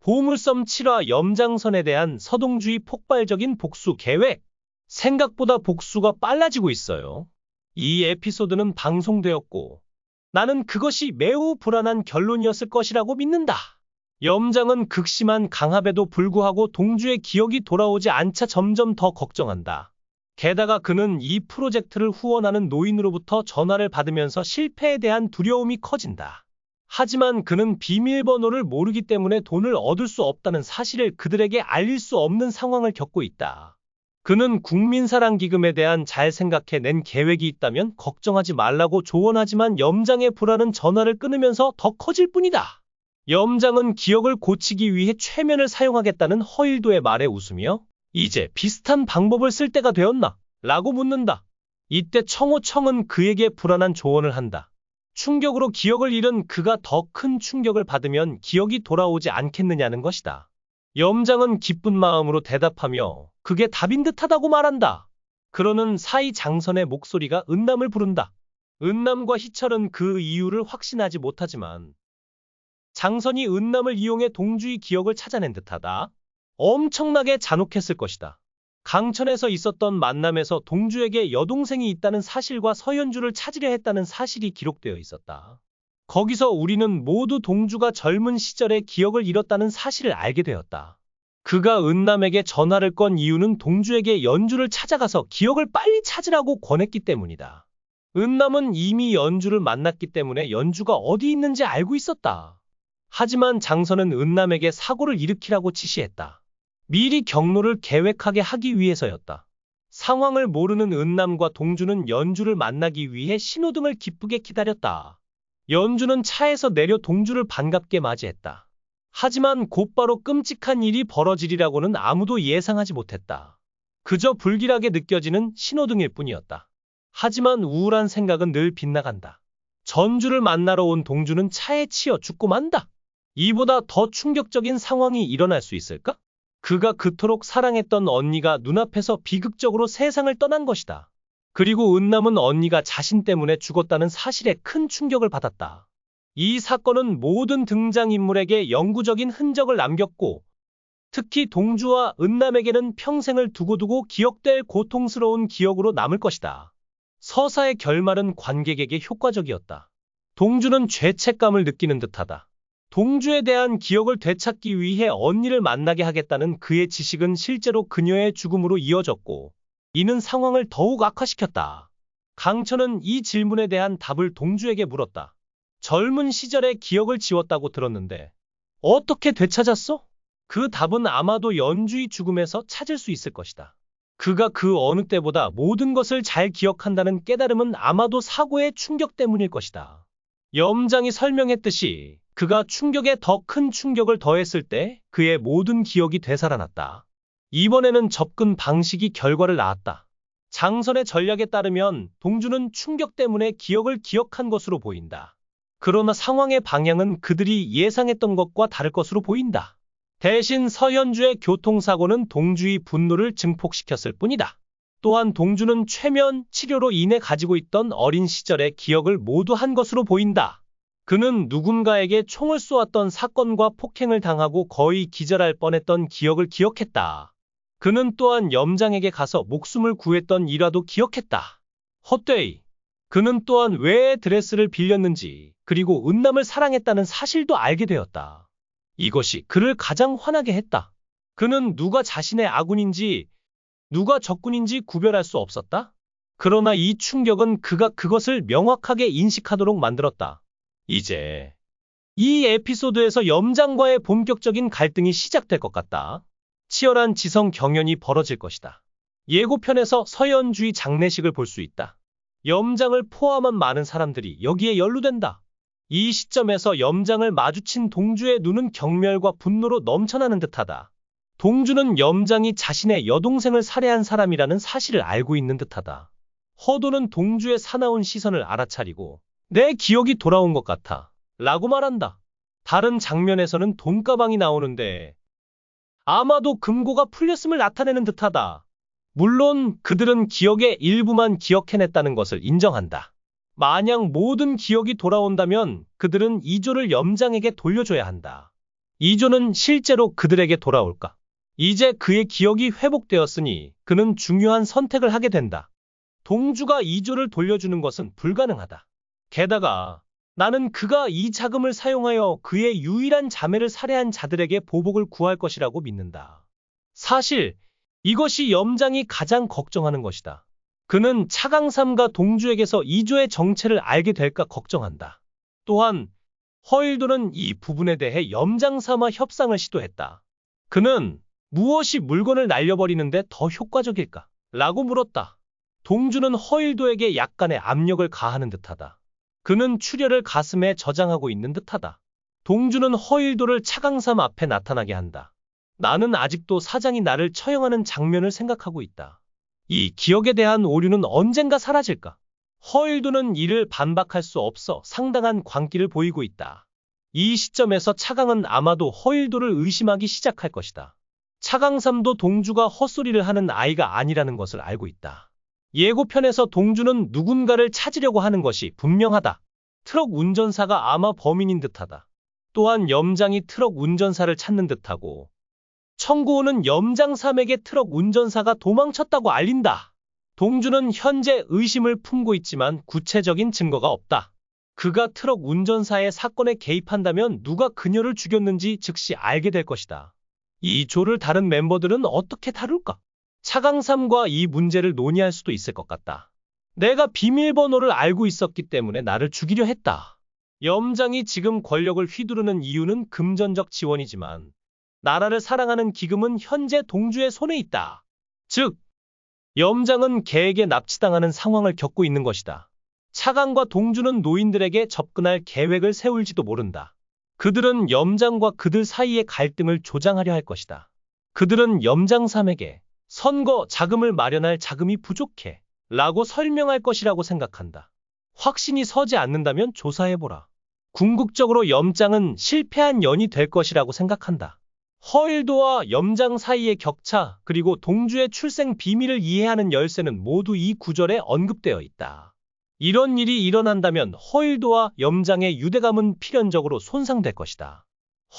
보물섬 7화 염장선에 대한 서동주의 폭발적인 복수 계획. 생각보다 복수가 빨라지고 있어요. 이 에피소드는 방송되었고 나는 그것이 매우 불안한 결론이었을 것이라고 믿는다. 염장은 극심한 강압에도 불구하고 동주의 기억이 돌아오지 않자 점점 더 걱정한다. 게다가 그는 이 프로젝트를 후원하는 노인으로부터 전화를 받으면서 실패에 대한 두려움이 커진다. 하지만 그는 비밀번호를 모르기 때문에 돈을 얻을 수 없다는 사실을 그들에게 알릴 수 없는 상황을 겪고 있다. 그는 국민사랑기금에 대한 잘 생각해낸 계획이 있다면 걱정하지 말라고 조언하지만 염장의 불안은 전화를 끊으면서 더 커질 뿐이다. 염장은 기억을 고치기 위해 최면을 사용하겠다는 허일도의 말에 웃으며 이제 비슷한 방법을 쓸 때가 되었나? 라고 묻는다. 이때 청호청은 그에게 불안한 조언을 한다. 충격으로 기억을 잃은 그가 더 큰 충격을 받으면 기억이 돌아오지 않겠느냐는 것이다. 염장은 기쁜 마음으로 대답하며 그게 답인 듯하다고 말한다. 그러는 사이 장선의 목소리가 은남을 부른다. 은남과 희철은 그 이유를 확신하지 못하지만 장선이 은남을 이용해 동주의 기억을 찾아낸 듯하다. 엄청나게 잔혹했을 것이다. 강천에서 있었던 만남에서 동주에게 여동생이 있다는 사실과 서현주를 찾으려 했다는 사실이 기록되어 있었다. 거기서 우리는 모두 동주가 젊은 시절의 기억을 잃었다는 사실을 알게 되었다. 그가 은남에게 전화를 건 이유는 동주에게 연주를 찾아가서 기억을 빨리 찾으라고 권했기 때문이다. 은남은 이미 연주를 만났기 때문에 연주가 어디 있는지 알고 있었다. 하지만 장선은 은남에게 사고를 일으키라고 지시했다. 미리 경로를 계획하게 하기 위해서였다. 상황을 모르는 은남과 동주는 연주를 만나기 위해 신호등을 기쁘게 기다렸다. 연주는 차에서 내려 동주를 반갑게 맞이했다. 하지만 곧바로 끔찍한 일이 벌어지리라고는 아무도 예상하지 못했다. 그저 불길하게 느껴지는 신호등일 뿐이었다. 하지만 우울한 생각은 늘 빗나간다. 전주를 만나러 온 동주는 차에 치여 죽고 만다. 이보다 더 충격적인 상황이 일어날 수 있을까? 그가 그토록 사랑했던 언니가 눈앞에서 비극적으로 세상을 떠난 것이다. 그리고 은남은 언니가 자신 때문에 죽었다는 사실에 큰 충격을 받았다. 이 사건은 모든 등장인물에게 영구적인 흔적을 남겼고 특히 동주와 은남에게는 평생을 두고두고 기억될 고통스러운 기억으로 남을 것이다. 서사의 결말은 관객에게 효과적이었다. 동주는 죄책감을 느끼는 듯하다. 동주에 대한 기억을 되찾기 위해 언니를 만나게 하겠다는 그의 지식은 실제로 그녀의 죽음으로 이어졌고 이는 상황을 더욱 악화시켰다. 강천은 이 질문에 대한 답을 동주에게 물었다. 젊은 시절의 기억을 지웠다고 들었는데 어떻게 되찾았어? 그 답은 아마도 연주의 죽음에서 찾을 수 있을 것이다. 그가 그 어느 때보다 모든 것을 잘 기억한다는 깨달음은 아마도 사고의 충격 때문일 것이다. 염장이 설명했듯이 그가 충격에 더 큰 충격을 더했을 때 그의 모든 기억이 되살아났다. 이번에는 접근 방식이 결과를 낳았다. 장선의 전략에 따르면 동주는 충격 때문에 기억을 기억한 것으로 보인다. 그러나 상황의 방향은 그들이 예상했던 것과 다를 것으로 보인다. 대신 서현주의 교통사고는 동주의 분노를 증폭시켰을 뿐이다. 또한 동주는 최면 치료로 인해 가지고 있던 어린 시절의 기억을 모두 한 것으로 보인다. 그는 누군가에게 총을 쏘았던 사건과 폭행을 당하고 거의 기절할 뻔했던 기억을 기억했다. 그는 또한 염장에게 가서 목숨을 구했던 일화도 기억했다. 헛되이. 그는 또한 왜 드레스를 빌렸는지 그리고 은남을 사랑했다는 사실도 알게 되었다. 이것이 그를 가장 화나게 했다. 그는 누가 자신의 아군인지 누가 적군인지 구별할 수 없었다. 그러나 이 충격은 그가 그것을 명확하게 인식하도록 만들었다. 이제 이 에피소드에서 염장과의 본격적인 갈등이 시작될 것 같다. 치열한 지성 경연이 벌어질 것이다. 예고편에서 서현주의 장례식을 볼 수 있다. 염장을 포함한 많은 사람들이 여기에 연루된다. 이 시점에서 염장을 마주친 동주의 눈은 경멸과 분노로 넘쳐나는 듯하다. 동주는 염장이 자신의 여동생을 살해한 사람이라는 사실을 알고 있는 듯하다. 허도는 동주의 사나운 시선을 알아차리고 내 기억이 돌아온 것 같아 라고 말한다. 다른 장면에서는 돈가방이 나오는데 아마도 금고가 풀렸음을 나타내는 듯하다. 물론 그들은 기억의 일부만 기억해냈다는 것을 인정한다. 만약 모든 기억이 돌아온다면 그들은 이조를 염장에게 돌려줘야 한다. 이조는 실제로 그들에게 돌아올까? 이제 그의 기억이 회복되었으니 그는 중요한 선택을 하게 된다. 동주가 이조를 돌려주는 것은 불가능하다. 게다가 나는 그가 이 자금을 사용하여 그의 유일한 자매를 살해한 자들에게 보복을 구할 것이라고 믿는다. 사실 이것이 염장이 가장 걱정하는 것이다. 그는 차강삼과 동주에게서 이조의 정체를 알게 될까 걱정한다. 또한 허일도는 이 부분에 대해 염장삼과 협상을 시도했다. 그는 무엇이 물건을 날려버리는데 더 효과적일까? 라고 물었다. 동주는 허일도에게 약간의 압력을 가하는 듯하다. 그는 출혈을 가슴에 저장하고 있는 듯하다. 동주는 허일도를 차강삼 앞에 나타나게 한다. 나는 아직도 사장이 나를 처형하는 장면을 생각하고 있다. 이 기억에 대한 오류는 언젠가 사라질까? 허일도는 이를 반박할 수 없어 상당한 광기를 보이고 있다. 이 시점에서 차강은 아마도 허일도를 의심하기 시작할 것이다. 차강삼도 동주가 헛소리를 하는 아이가 아니라는 것을 알고 있다. 예고편에서 동주는 누군가를 찾으려고 하는 것이 분명하다. 트럭 운전사가 아마 범인인 듯하다. 또한 염장이 트럭 운전사를 찾는 듯하고 청구호는 염장삼에게 트럭 운전사가 도망쳤다고 알린다. 동주는 현재 의심을 품고 있지만 구체적인 증거가 없다. 그가 트럭 운전사의 사건에 개입한다면 누가 그녀를 죽였는지 즉시 알게 될 것이다. 이 조를 다른 멤버들은 어떻게 다룰까? 차강삼과 이 문제를 논의할 수도 있을 것 같다. 내가 비밀번호를 알고 있었기 때문에 나를 죽이려 했다. 염장이 지금 권력을 휘두르는 이유는 금전적 지원이지만 나라를 사랑하는 기금은 현재 동주의 손에 있다. 즉, 염장은 개에게 납치당하는 상황을 겪고 있는 것이다. 차강과 동주는 노인들에게 접근할 계획을 세울지도 모른다. 그들은 염장과 그들 사이의 갈등을 조장하려 할 것이다. 그들은 염장삼에게 선거 자금을 마련할 자금이 부족해 라고 설명할 것이라고 생각한다. 확신이 서지 않는다면 조사해보라. 궁극적으로 염장은 실패한 연이 될 것이라고 생각한다. 허일도와 염장 사이의 격차 그리고 동주의 출생 비밀을 이해하는 열쇠는 모두 이 구절에 언급되어 있다. 이런 일이 일어난다면 허일도와 염장의 유대감은 필연적으로 손상될 것이다.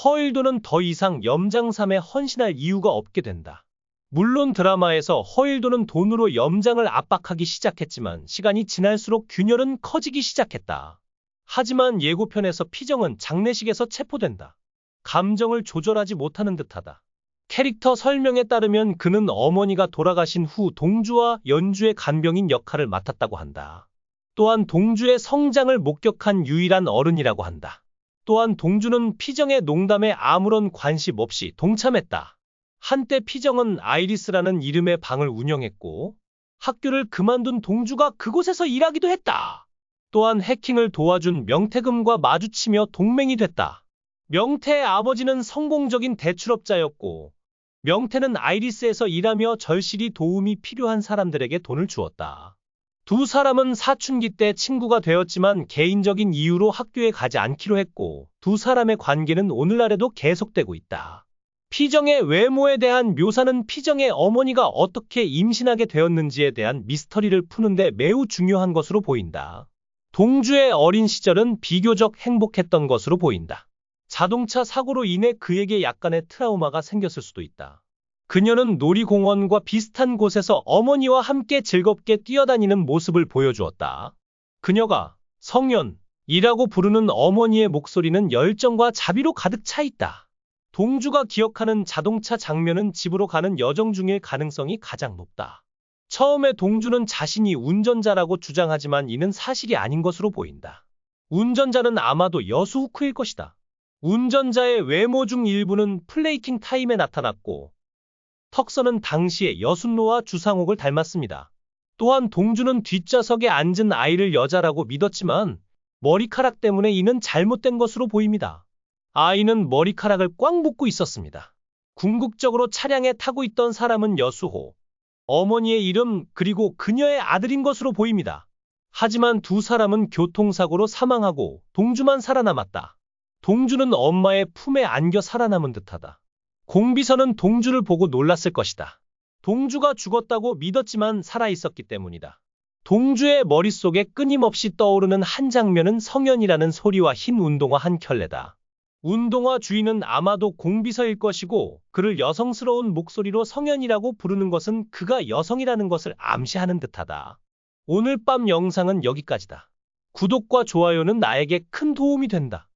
허일도는 더 이상 염장삼에 헌신할 이유가 없게 된다. 물론 드라마에서 허일도는 돈으로 염장을 압박하기 시작했지만 시간이 지날수록 균열은 커지기 시작했다. 하지만 예고편에서 피정은 장례식에서 체포된다. 감정을 조절하지 못하는 듯하다. 캐릭터 설명에 따르면 그는 어머니가 돌아가신 후 동주와 연주의 간병인 역할을 맡았다고 한다. 또한 동주의 성장을 목격한 유일한 어른이라고 한다. 또한 동주는 피정의 농담에 아무런 관심 없이 동참했다. 한때 피정은 아이리스라는 이름의 방을 운영했고 학교를 그만둔 동주가 그곳에서 일하기도 했다. 또한 해킹을 도와준 명태금과 마주치며 동맹이 됐다. 명태의 아버지는 성공적인 대출업자였고 명태는 아이리스에서 일하며 절실히 도움이 필요한 사람들에게 돈을 주었다. 두 사람은 사춘기 때 친구가 되었지만 개인적인 이유로 학교에 가지 않기로 했고 두 사람의 관계는 오늘날에도 계속되고 있다. 피정의 외모에 대한 묘사는 피정의 어머니가 어떻게 임신하게 되었는지에 대한 미스터리를 푸는데 매우 중요한 것으로 보인다. 동주의 어린 시절은 비교적 행복했던 것으로 보인다. 자동차 사고로 인해 그에게 약간의 트라우마가 생겼을 수도 있다. 그녀는 놀이공원과 비슷한 곳에서 어머니와 함께 즐겁게 뛰어다니는 모습을 보여주었다. 그녀가 성년이라고 부르는 어머니의 목소리는 열정과 자비로 가득 차 있다. 동주가 기억하는 자동차 장면은 집으로 가는 여정 중일 가능성이 가장 높다. 처음에 동주는 자신이 운전자라고 주장하지만 이는 사실이 아닌 것으로 보인다. 운전자는 아마도 여수후크일 것이다. 운전자의 외모 중 일부는 플레이킹 타임에 나타났고 턱선은 당시의 여순로와 주상옥을 닮았습니다. 또한 동주는 뒷좌석에 앉은 아이를 여자라고 믿었지만 머리카락 때문에 이는 잘못된 것으로 보입니다. 아이는 머리카락을 꽉 묶고 있었습니다. 궁극적으로 차량에 타고 있던 사람은 여수호, 어머니의 이름 그리고 그녀의 아들인 것으로 보입니다. 하지만 두 사람은 교통사고로 사망하고 동주만 살아남았다. 동주는 엄마의 품에 안겨 살아남은 듯하다. 공비서는 동주를 보고 놀랐을 것이다. 동주가 죽었다고 믿었지만 살아있었기 때문이다. 동주의 머릿속에 끊임없이 떠오르는 한 장면은 성현이라는 소리와 흰 운동화 한 켤레다. 운동화 주인은 아마도 공비서일 것이고 그를 여성스러운 목소리로 성현이라고 부르는 것은 그가 여성이라는 것을 암시하는 듯하다. 오늘 밤 영상은 여기까지다. 구독과 좋아요는 나에게 큰 도움이 된다.